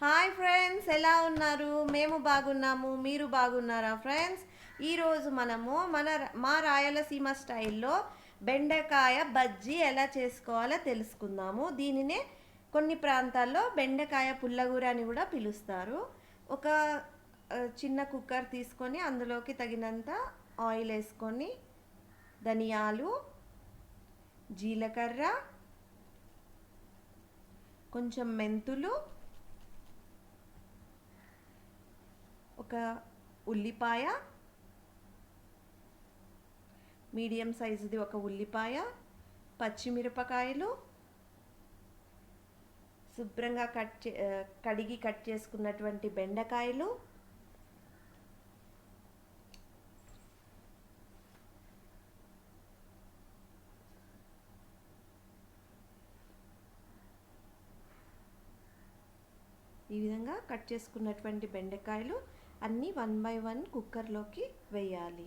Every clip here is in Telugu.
హాయ్ ఫ్రెండ్స్, ఎలా ఉన్నారు? మేము బాగున్నాము. మీరు బాగున్నారా ఫ్రెండ్స్? ఈరోజు మనము మా రాయలసీమ స్టైల్లో బెండకాయ బజ్జీ ఎలా చేసుకోవాలో తెలుసుకుందాము. దీనినే కొన్ని ప్రాంతాల్లో బెండకాయ పుల్లగూర అని కూడా పిలుస్తారు. ఒక చిన్న కుక్కర్ తీసుకొని అందులోకి తగినంత ఆయిల్ వేసుకొని ధనియాలు, జీలకర్ర, కొంచెం మెంతులు, ఒక ఉల్లిపాయ, మీడియం సైజుది ఒక ఉల్లిపాయ, పచ్చిమిరపకాయలు, శుభ్రంగా కడిగి కట్ చేసుకున్నటువంటి బెండకాయలు, ఈ విధంగా కట్ చేసుకున్నటువంటి బెండకాయలు అన్నీ 1 బై 1 కుక్కర్లోకి వేయాలి.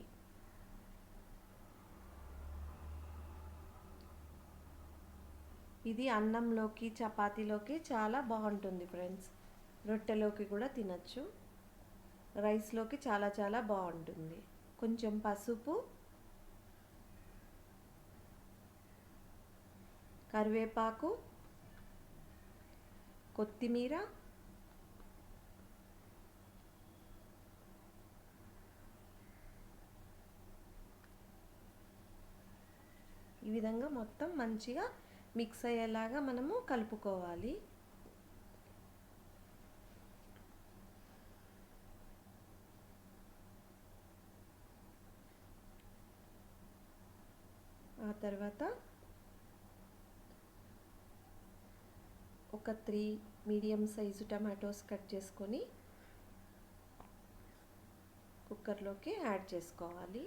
ఇది అన్నంలోకి, చపాతీలోకి చాలా బాగుంటుంది ఫ్రెండ్స్. రొట్టెలోకి కూడా తినచ్చు, రైస్లోకి చాలా చాలా బాగుంటుంది. కొంచెం పసుపు, కరివేపాకు, కొత్తిమీర, ఈ విధంగా మొత్తం మంచిగా మిక్స్ అయ్యేలాగా మనము కలుపుకోవాలి. ఆ తర్వాత ఒక 3 మీడియం సైజు టమాటోస్ కట్ చేసుకొని కుక్కర్లోకి యాడ్ చేసుకోవాలి.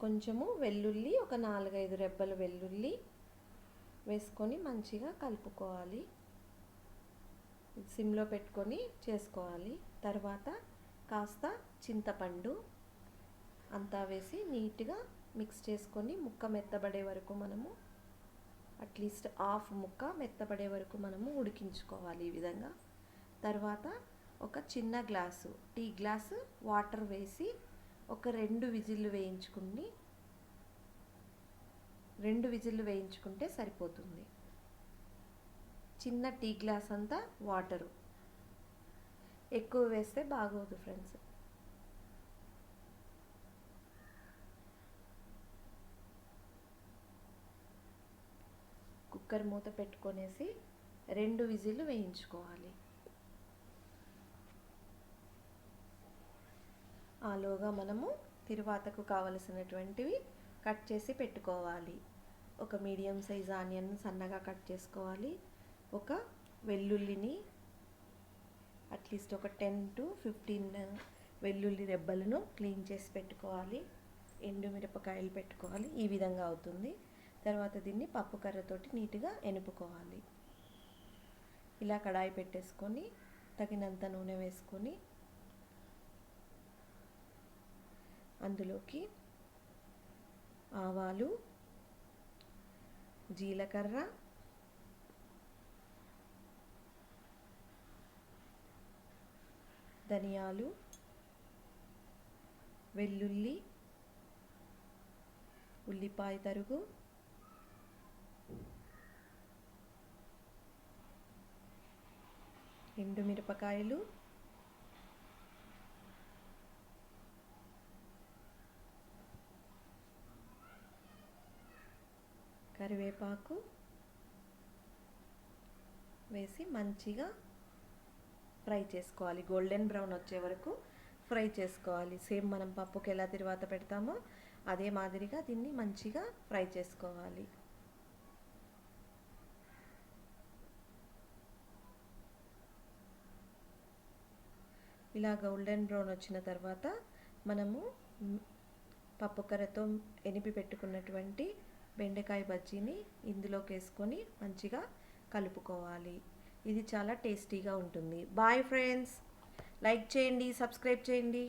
కొంచెము వెల్లుల్లి, ఒక 4-5 రెబ్బల వెల్లుల్లి వేసుకొని మంచిగా కలుపుకోవాలి. సిమ్లో పెట్టుకొని చేసుకోవాలి. తర్వాత కాస్త చింతపండు అంతా వేసి నీట్గా మిక్స్ చేసుకొని ముక్క మెత్తబడే వరకు మనము అట్లీస్ట్ హాఫ్ ముక్క మెత్తబడే వరకు మనము ఉడికించుకోవాలి ఈ విధంగా. తర్వాత ఒక చిన్న గ్లాసు, టీ గ్లాసు వాటర్ వేసి ఒక 2 విజిల్లు వేయించుకుంటే సరిపోతుంది. చిన్న టీ గ్లాస్ అంతా వాటరు, ఎక్కువ వేస్తే బాగోదు ఫ్రెండ్స్. కుక్కర్ మూత పెట్టుకొనేసి 2 విజిల్లు వేయించుకోవాలి. ఆలోగా మనము తిరువాతకు కావలసినటువంటివి కట్ చేసి పెట్టుకోవాలి. ఒక మీడియం సైజ్ ఆనియన్ సన్నగా కట్ చేసుకోవాలి. ఒక వెల్లుల్లిని అట్లీస్ట్ ఒక 10 to 15 వెల్లుల్లి రెబ్బలను క్లీన్ చేసి పెట్టుకోవాలి. ఎండుమిరపకాయలు పెట్టుకోవాలి. ఈ విధంగా అవుతుంది. తర్వాత దీన్ని పప్పు కర్రతోటి నీట్గా ఎనుపుకోవాలి. ఇలా కడాయి పెట్టేసుకొని తగినంత నూనె వేసుకొని అందులోకి ఆవాలు, జీలకర్ర, ధనియాలు, వెల్లుల్లి, ఉల్లిపాయ తరుగు, ఎండుమిరపకాయలు, కరివేపాకు వేసి మంచిగా ఫ్రై చేసుకోవాలి. గోల్డెన్ బ్రౌన్ వచ్చే వరకు ఫ్రై చేసుకోవాలి. సేమ్ మనం పప్పుకి ఎలా తిరువాత పెడతామో అదే మాదిరిగా దీన్ని మంచిగా ఫ్రై చేసుకోవాలి. ఇలా గోల్డెన్ బ్రౌన్ వచ్చిన తర్వాత మనము పప్పు కర్రతో ఎనిపి పెట్టుకున్నటువంటి బెండకాయ బజ్జీని ఇందులోకి వేసుకొని మంచిగా కలుపుకోవాలి. ఇది చాలా టేస్టీగా ఉంటుంది. బాయ్ ఫ్రెండ్స్, లైక్ చేయండి, సబ్స్క్రైబ్ చేయండి.